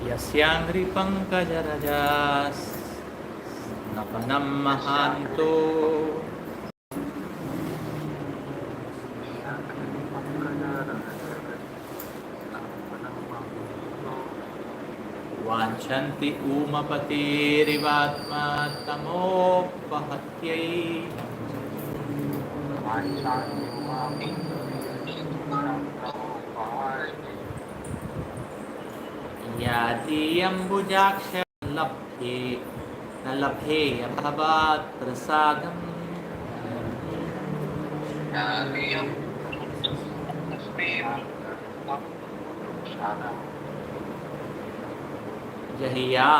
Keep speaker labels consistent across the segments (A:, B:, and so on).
A: यस्याङ्घ्रिपङ्कजरजास्नपनं महान्तो वाञ्छन्ति ऊमपतेरिवात्मा तमोपहत्यै यादीयम्बुजाक्ष लभ्ये न लभेयभवात् प्रसादम् जहियामसून्व्रता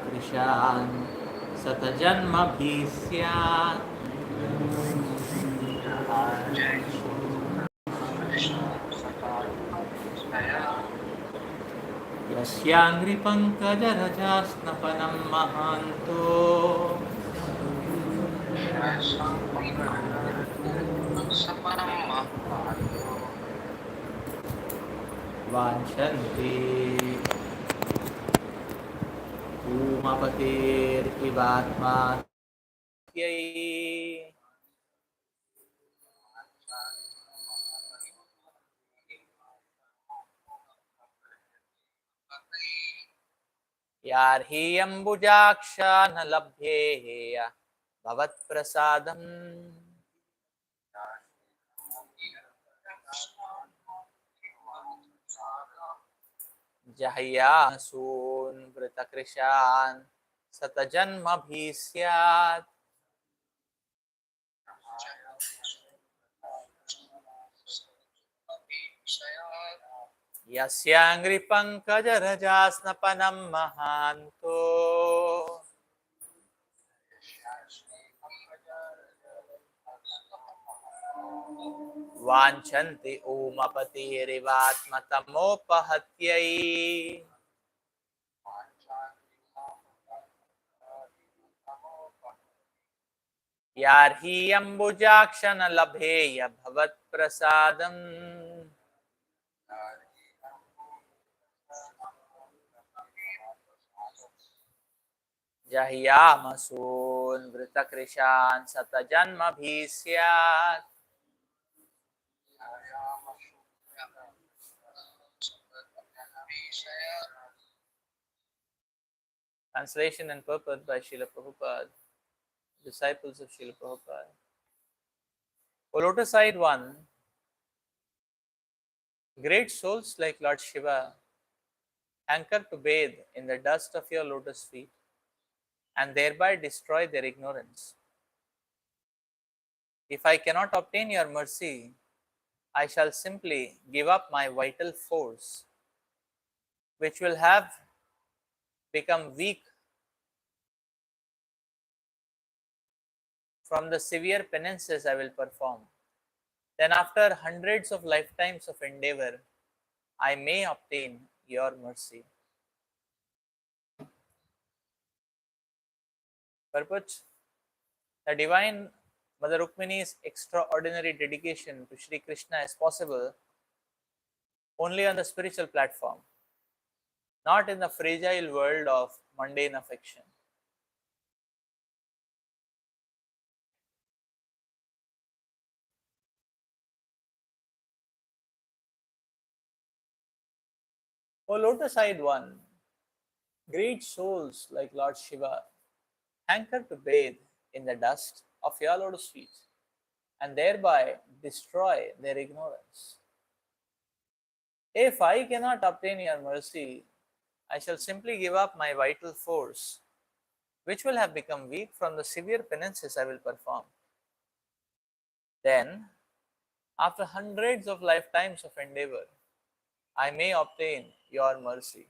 A: कृशान् शतजन्मभिः स्यात् यस्याङ्घ्रिपङ्कजरजास्नपनं महान्तो वाञ्छन्ति ऊमपतेरिवात्मात्यै यार्ह्यम्बुजाक्षा न लभ्येय भवत्प्रसादम् जह्यासून्वृतकृशान् शतजन्मभिः स्यात् यस्याङ्घ्रिपङ्कजरजास्नपनं महान्तो वाञ्छन्ति ऊमपतिरिवात्मतमोपहत्यै यार्ह्यम्बुजाक्ष न लभेय भवत्प्रसादम् जह्यामसून्वृतकृशान् शतजन्मभिः स्यात् Translation and purport by Srila Prabhupada, disciples of Srila Prabhupada. O lotus-eyed one, great souls like Lord Shiva hanker to bathe in the dust of your lotus feet and thereby destroy their ignorance. If I cannot obtain your mercy, I shall simply give up my vital force, which will have become weak from the severe penances I will perform. Then after hundreds of lifetimes of endeavor, I may obtain your mercy. Purport: the divine Mother Rukmini's extraordinary dedication to Sri Krishna is possible only on the spiritual platform, not in the fragile world of mundane affection. O lotus-eyed one, great souls like Lord Shiva hanker to bathe in the dust of your lotus feet and thereby destroy their ignorance. If I cannot obtain your mercy, I shall simply give up my vital force, which will have become weak from the severe penances I will perform. Then, after hundreds of lifetimes of endeavor, I may obtain your mercy.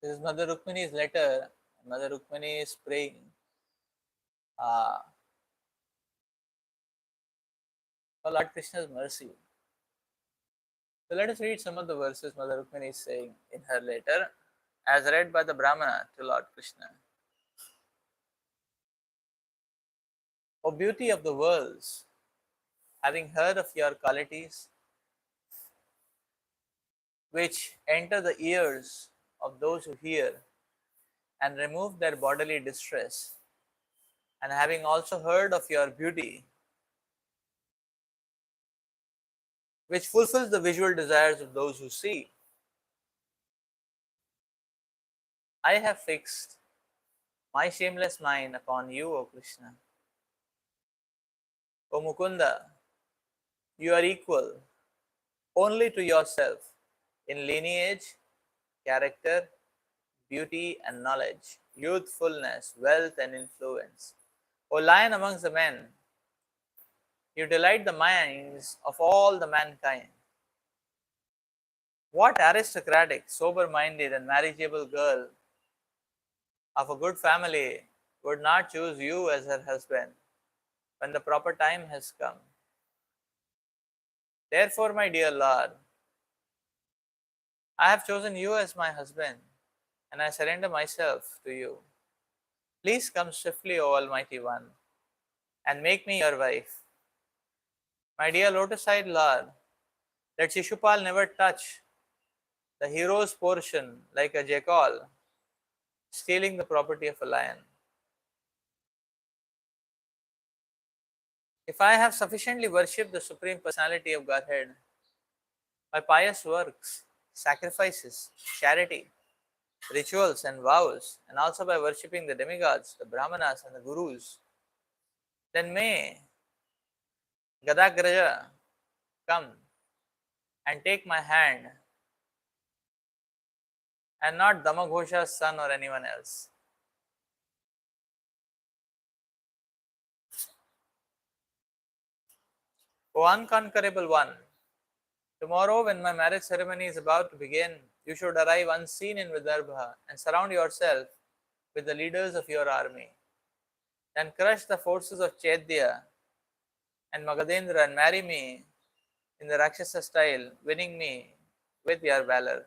A: This is Mother Rukmini's letter. Mother Rukmini is praying uh, for Lord Krishna's mercy. So let us read some of the verses Mother Rukmini is saying in her letter, as read by the Brahmana to Lord Krishna. O beauty of the worlds, having heard of your qualities, which enter the ears of those who hear and remove their bodily distress, and having also heard of your beauty, which fulfills the visual desires of those who see, I have fixed my shameless mind upon you, O Krishna. O Mukunda, you are equal only to yourself in lineage, character, beauty, and knowledge, youthfulness, wealth, and influence. O Lion amongst the men, you delight the minds of all the mankind. What aristocratic, sober minded, and marriageable girl of a good family would not choose you as her husband when the proper time has come? Therefore, my dear Lord, I have chosen you as my husband, and I surrender myself to you. Please come swiftly, O Almighty One, and make me your wife. My dear lotus-eyed Lord, let Shishupal never touch the hero's portion like a jackal stealing the property of a lion. If I have sufficiently worshipped the Supreme Personality of Godhead by pious works, sacrifices, charity, rituals, and vows, and also by worshipping the demigods, the Brahmanas, and the Gurus, then may Gadagraja come and take my hand, and not Damaghosha's son or anyone else. O unconquerable one, tomorrow when my marriage ceremony is about to begin, you should arrive unseen in Vidarbha and surround yourself with the leaders of your army. Then crush the forces of Chaitya and Magadendra and marry me in the Rakshasa style, winning me with your valor.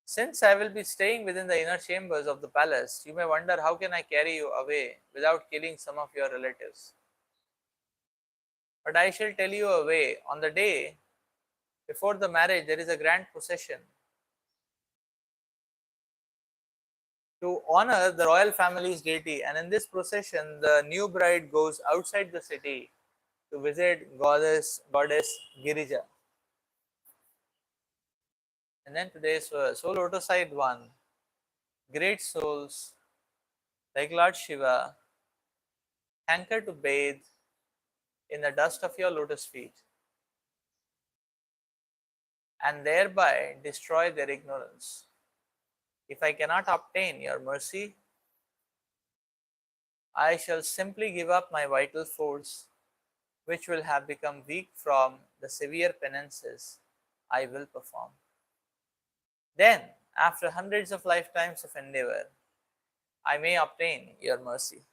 A: Since I will be staying within the inner chambers of the palace, you may wonder how can I carry you away without killing some of your relatives. But I shall tell you a way. On the day before the marriage, there is a grand procession to honor the royal family's deity, and in this procession, the new bride goes outside the city to visit goddess Girija. And then today's verse, O lotus-eyed one, great souls like Lord Shiva hanker to bathe in the dust of your lotus feet and thereby destroy their ignorance. If I cannot obtain your mercy, I shall simply give up my vital force, which will have become weak from the severe penances I will perform. Then, after hundreds of lifetimes of endeavor, I may obtain your mercy.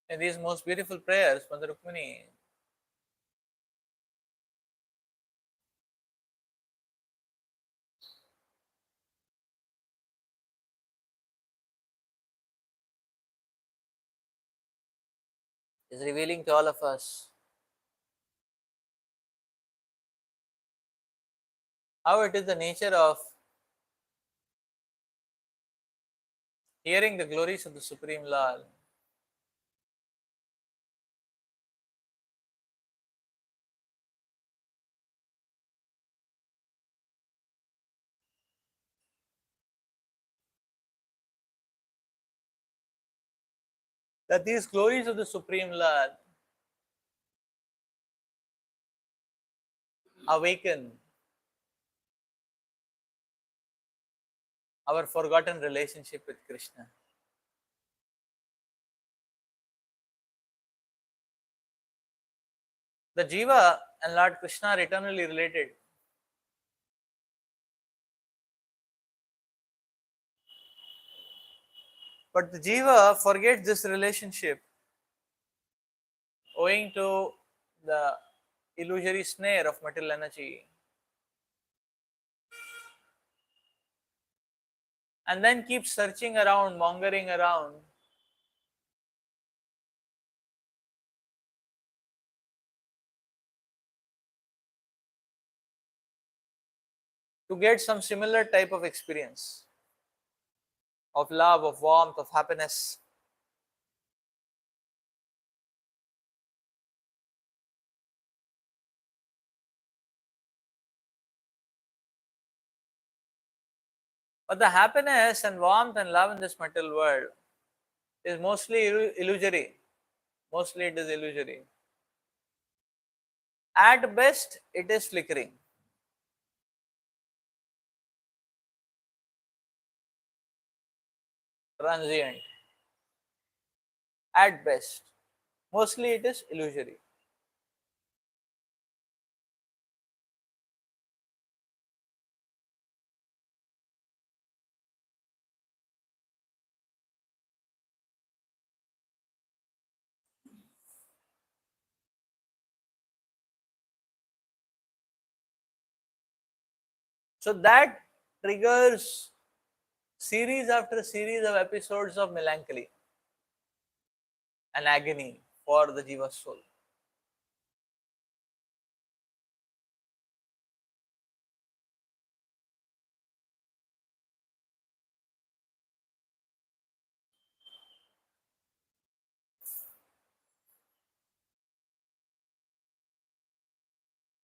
A: In these most beautiful prayers, Mother Rukmini is revealing to all of us how it is the nature of hearing the glories of the Supreme Lord. That these glories of the Supreme Lord awaken our forgotten relationship with Krishna. The Jiva and Lord Krishna are eternally related. But the Jiva forgets this relationship owing to the illusory snare of material energy, and then keeps searching around, mongering around to get some similar type of experience of love, of warmth, of happiness. But the happiness and warmth and love in this material world is mostly illusory. Mostly it is illusory. At best, it is flickering, transient. At best, mostly it is illusory. So that triggers series after series of episodes of melancholy and agony for the Jiva soul.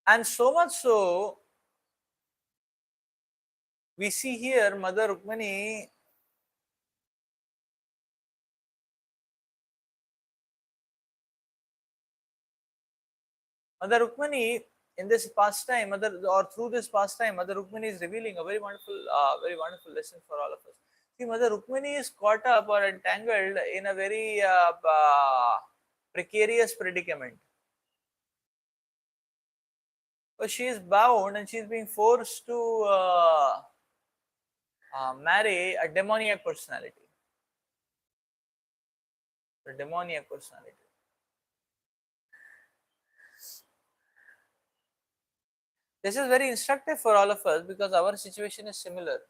A: And so much so, we see here Mother Rukmani in this pastime, or through this pastime, Mother Rukmani is revealing a very wonderful lesson for all of us. See, Mother Rukmani is caught up or entangled in a very precarious predicament. So she is bound and she is being forced to marry a demoniac personality. A demoniac personality. This is very instructive for all of us because our situation is similar.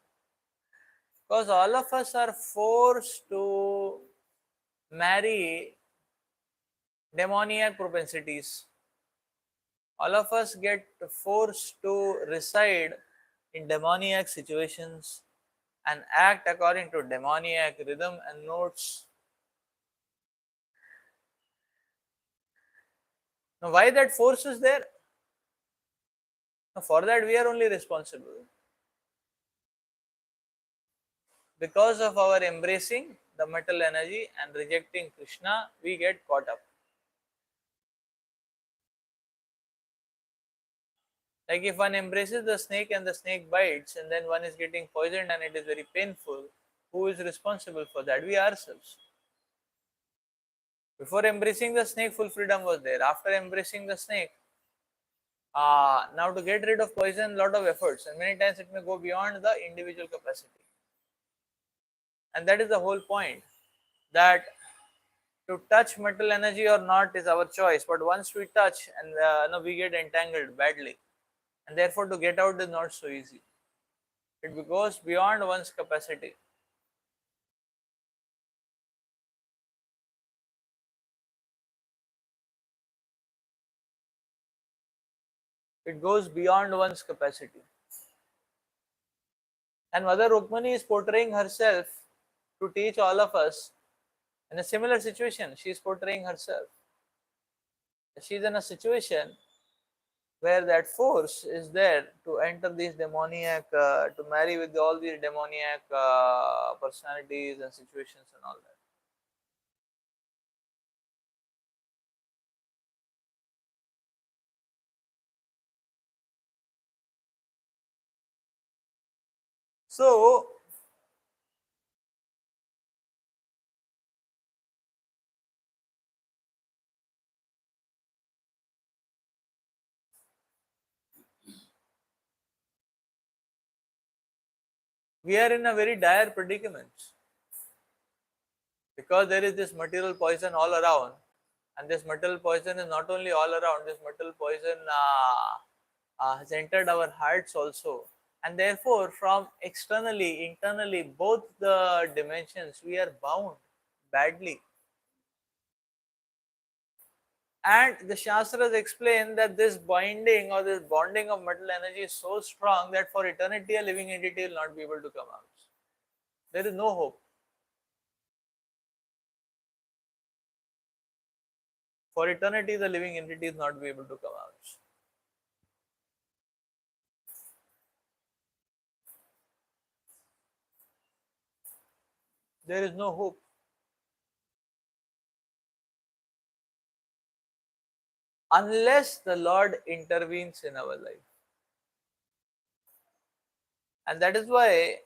A: Because all of us are forced to marry demoniac propensities. All of us get forced to reside in demoniac situations and act according to demoniac rhythm and notes. Now, why that force is there? Now, for that, we are only responsible. Because of our embracing the metal energy and rejecting Krishna, we get caught up. Like if one embraces the snake and the snake bites, and then one is getting poisoned and it is very painful, who is responsible for that? We ourselves. Before embracing the snake, full freedom was there. After embracing the snake, now to get rid of poison, lot of efforts, and many times it may go beyond the individual capacity. And that is the whole point. That To touch metal energy or not is our choice, but once we touch and we get entangled badly, and therefore to get out is not so easy. It goes beyond one's capacity. It goes beyond one's capacity. And Mother Rukmani is portraying herself to teach all of us in a similar situation. She is portraying herself. She is in a situation where that force is there to enter these demoniac, to marry with all these demoniac personalities and situations and all that. So, we are in a very dire predicament because there is this material poison all around, and this material poison is not only all around, this material poison has entered our hearts also, and therefore from externally, internally, both the dimensions we are bound badly. And the Shastras explain that this binding or this bonding of metal energy is so strong that for eternity a living entity will not be able to come out. There is no hope. For eternity the living entity is not be able to come out. There is no hope. Unless the Lord intervenes in our life. And that is why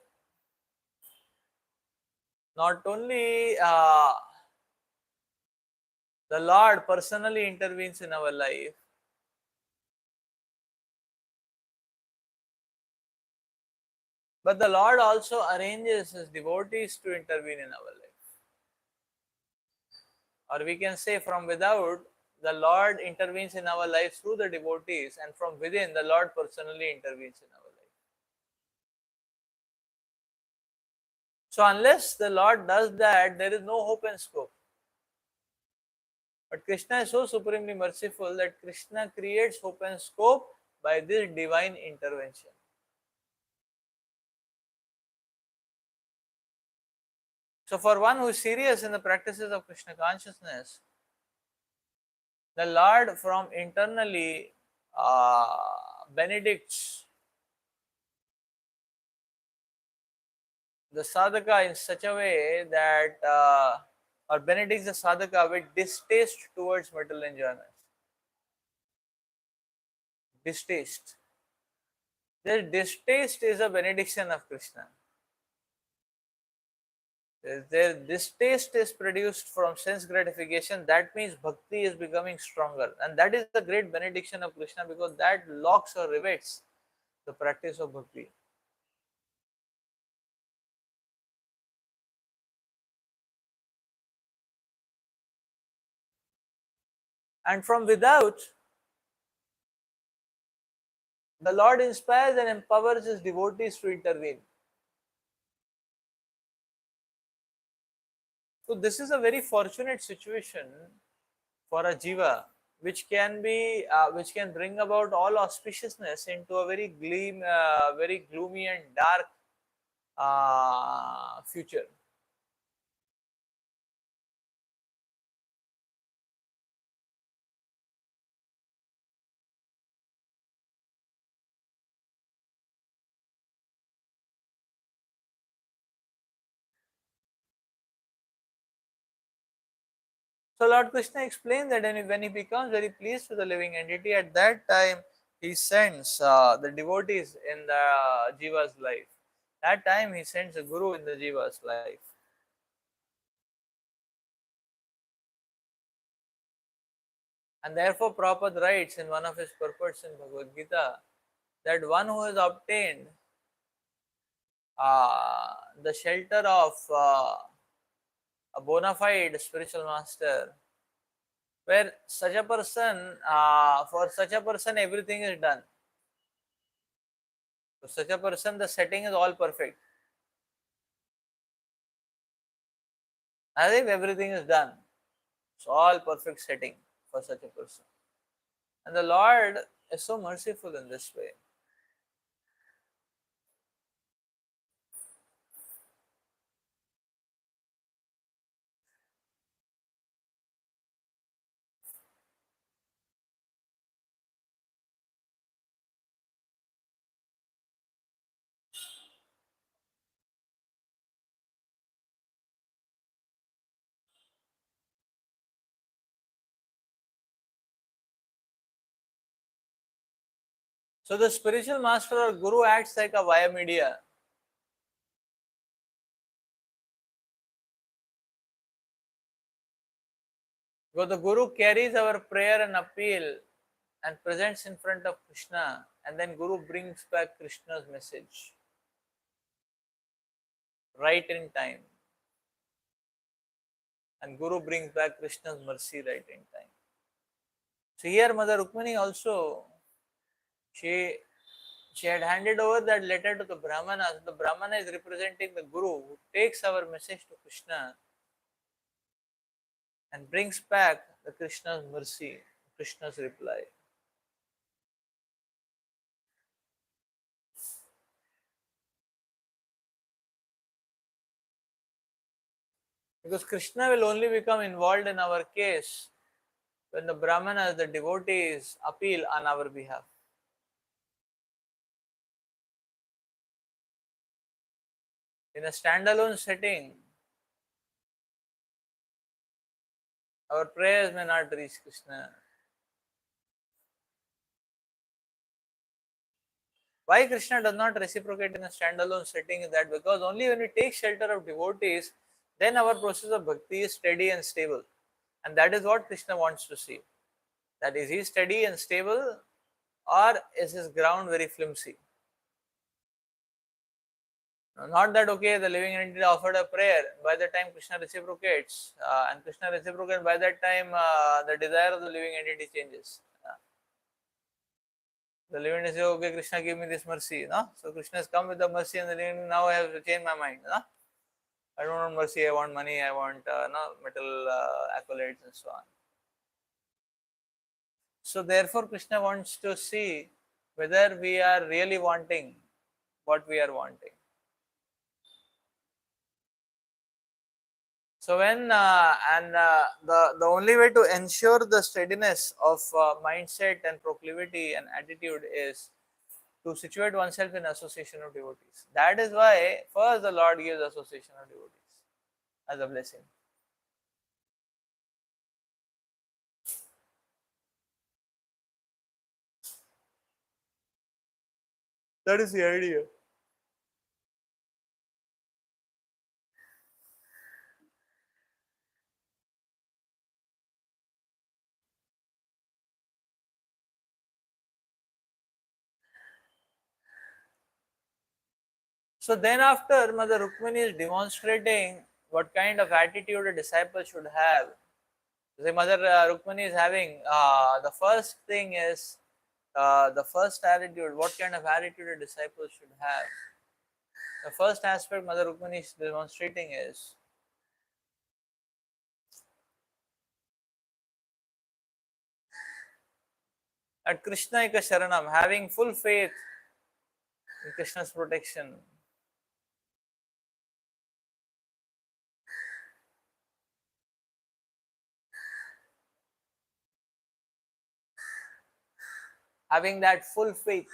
A: not only the Lord personally intervenes in our life, but the Lord also arranges his devotees to intervene in our life. Or we can say from without, the Lord intervenes in our life through the devotees, and from within, the Lord personally intervenes in our life. So, unless the Lord does that, there is no hope and scope. But Krishna is so supremely merciful that Krishna creates hope and scope by this divine intervention. So, for one who is serious in the practices of Krishna consciousness, the Lord from internally benedicts the sadhaka in such a way that, or benedicts the sadhaka with distaste towards material enjoyment. Distaste. Their distaste is a benediction of Krishna. Their distaste is produced from sense gratification. That means bhakti is becoming stronger, and that is the great benediction of Krishna, because that locks or rivets the practice of bhakti. And from without, the Lord inspires and empowers his devotees to intervene. So this is a very fortunate situation for a jiva, which can bring about all auspiciousness into a very gloomy and dark future. So Lord Krishna explained that when he becomes very pleased with the living entity, at that time he sends the devotees in the jiva's life. That time he sends a guru in the jiva's life. And therefore Prabhupada writes in one of his purports in Bhagavad Gita that one who has obtained the shelter of a bona fide spiritual master, where such a person, for such a person, everything is done. For such a person, the setting is all perfect. As if everything is done. It's all perfect setting for such a person. And the Lord is so merciful in this way. So the spiritual master or guru acts like a via media. Because the guru carries our prayer and appeal and presents in front of Krishna, and then guru brings back Krishna's message right in time. And guru brings back Krishna's mercy right in time. So here Mother Rukmini also, she had handed over that letter to the Brahmana. The Brahmana is representing the guru who takes our message to Krishna and brings back the Krishna's mercy, Krishna's reply. Because Krishna will only become involved in our case when the Brahmanas, the devotees, appeal on our behalf. In a standalone setting, our prayers may not reach Krishna. Why Krishna does not reciprocate in a standalone setting is that because only when we take shelter of devotees, then our process of bhakti is steady and stable. And that is what Krishna wants to see. That is he steady and stable, or is his ground very flimsy? Not that okay, the living entity offered a prayer, by the time Krishna reciprocates, and Krishna reciprocates, by that time the desire of the living entity changes. The living entity says, okay, Krishna give me this mercy. No? So Krishna has come with the mercy, and the living, now I have to change my mind. No? I don't want mercy, I want money, I want no, metal accolades and so on. So therefore Krishna wants to see whether we are really wanting what we are wanting. So when the only way to ensure the steadiness of mindset and proclivity and attitude is to situate oneself in association of devotees. That is why first the Lord gives association of devotees as a blessing. That is the idea. So then after Mother Rukmini is demonstrating what kind of attitude a disciple should have. The Mother Rukmini is having the first thing is the first attitude, what kind of attitude a disciple should have. The first aspect Mother Rukmini is demonstrating is at Krishna Eka Sharanam, having full faith in Krishna's protection. Having that full faith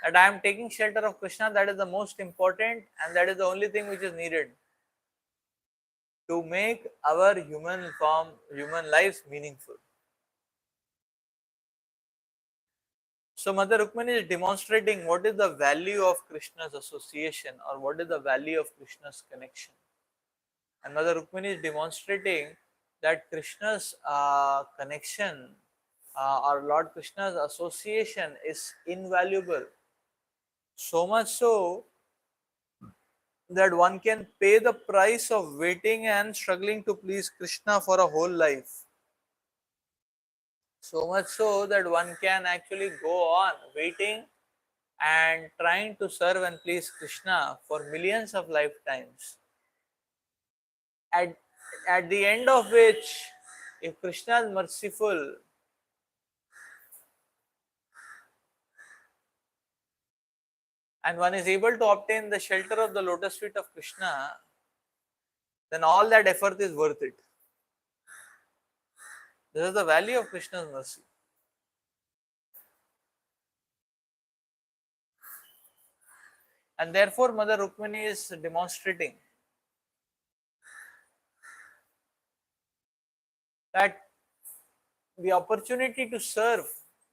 A: that I am taking shelter of Krishna, that is the most important and that is the only thing which is needed to make our human lives meaningful. So Mother Rukmini is demonstrating what is the value of Krishna's association or what is the value of Krishna's connection. And Mother Rukmini is demonstrating that Krishna's connection or Lord Krishna's association is invaluable. So much so that one can pay the price of waiting and struggling to please Krishna for a whole life. So much so that one can actually go on waiting and trying to serve and please Krishna for millions of lifetimes. At, at the end of which, if Krishna is merciful, and one is able to obtain the shelter of the lotus feet of Krishna, then all that effort is worth it. This is the value of Krishna's mercy. And therefore, Mother Rukmini is demonstrating that the opportunity to serve,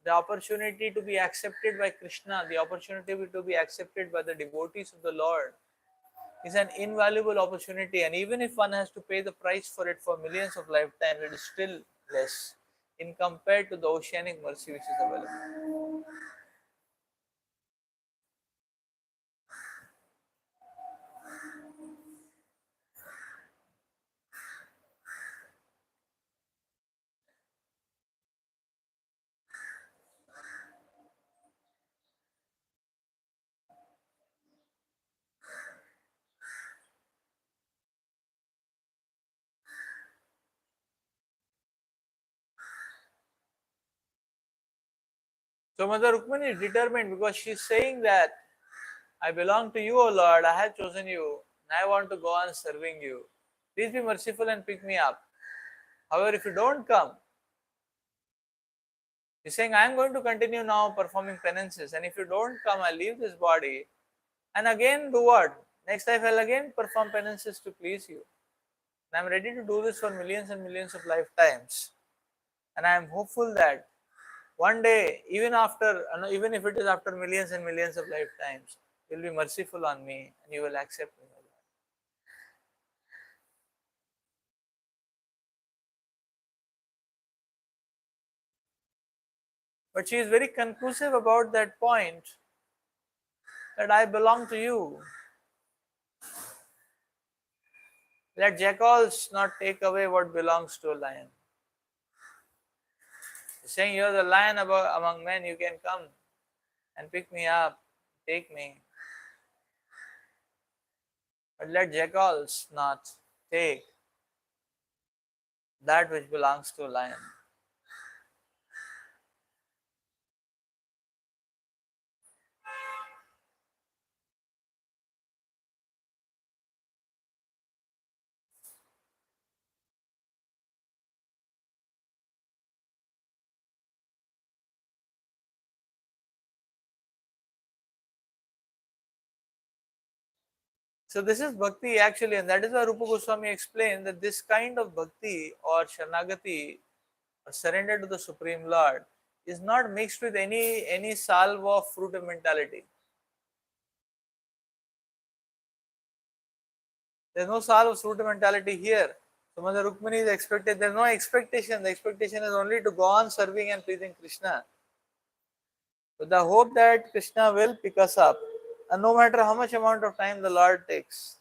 A: the opportunity to be accepted by Krishna, the opportunity to be accepted by the devotees of the Lord is an invaluable opportunity. And even if one has to pay the price for it for millions of lifetimes, it is still less in compared to the oceanic mercy which is available. So Mother Rukmini is determined because she is saying that I belong to you, O Lord, I have chosen you, and I want to go on serving you. Please be merciful and pick me up. However, if you don't come, he's saying, I am going to continue now performing penances, and if you don't come, I'll leave this body and again do what? Next life I'll again perform penances to please you. And I'm ready to do this for millions and millions of lifetimes. And I am hopeful that one day, even if it is after millions and millions of lifetimes, you'll be merciful on me and you will accept me. But she is very conclusive about that point that I belong to you. Let jackals not take away what belongs to a lion. He's saying, you're the lion among men, you can come and pick me up, take me. But let jackals not take that which belongs to a lion. So this is bhakti actually, and that is why Rupa Goswami explained that this kind of bhakti or Sharanagati or surrender to the Supreme Lord is not mixed with any salve of fruitive mentality. There's no salve of fruitive mentality here. So Mother Rukmini is expected, there's no expectation. The expectation is only to go on serving and pleasing Krishna. With the hope that Krishna will pick us up. And no matter how much amount of time the Lord takes.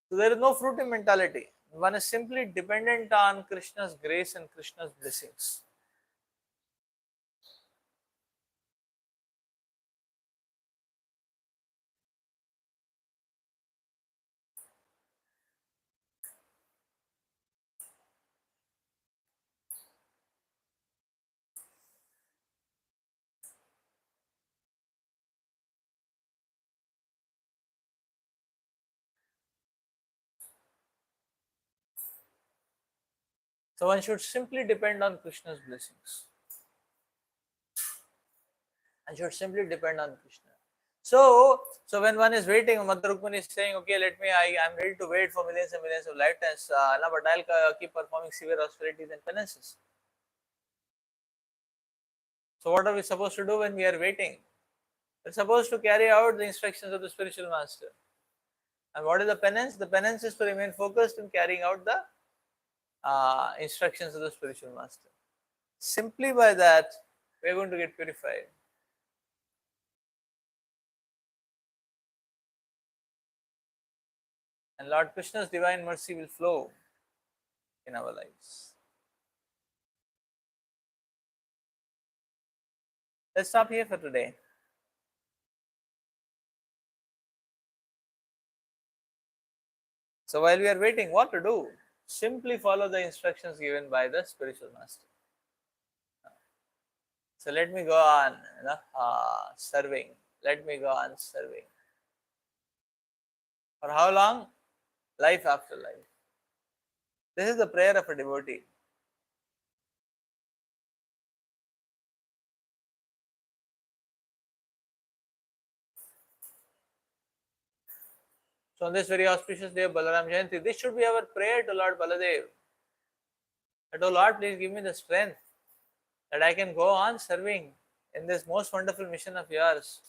A: So there is no fruitive mentality. One is simply dependent on Krishna's grace and Krishna's blessings. So one should simply depend on Krishna's blessings. And should simply depend on Krishna. So when one is waiting, Mother Rukmini is saying, okay, I'm ready to wait for millions and millions of lifetimes, but I'll keep performing severe austerities and penances. So what are we supposed to do when we are waiting? We're supposed to carry out the instructions of the spiritual master. And what is the penance? The penance is to remain focused in carrying out the instructions of the spiritual master. Simply by that, we are going to get purified. And Lord Krishna's divine mercy will flow in our lives. Let's stop here for today. So while we are waiting, what to do? Simply follow the instructions given by the spiritual master. So let me go on, serving. Let me go on serving. For how long? Life after life. This is the prayer of a devotee. So on this very auspicious day of Balaram Jayanti, this should be our prayer to Lord Baladev. That, oh Lord, please give me the strength that I can go on serving in this most wonderful mission of yours.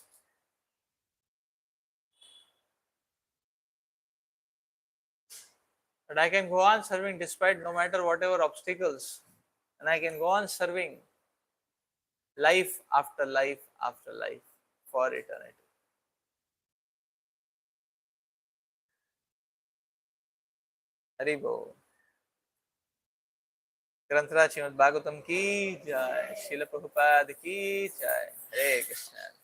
A: That I can go on serving despite no matter whatever obstacles. And I can go on serving life after life after life for eternity. Hari Bol. ग्रंथराज Shrimad Bhagavatam की जय, श्रील प्रभुपाद की जय। हरे कृष्ण।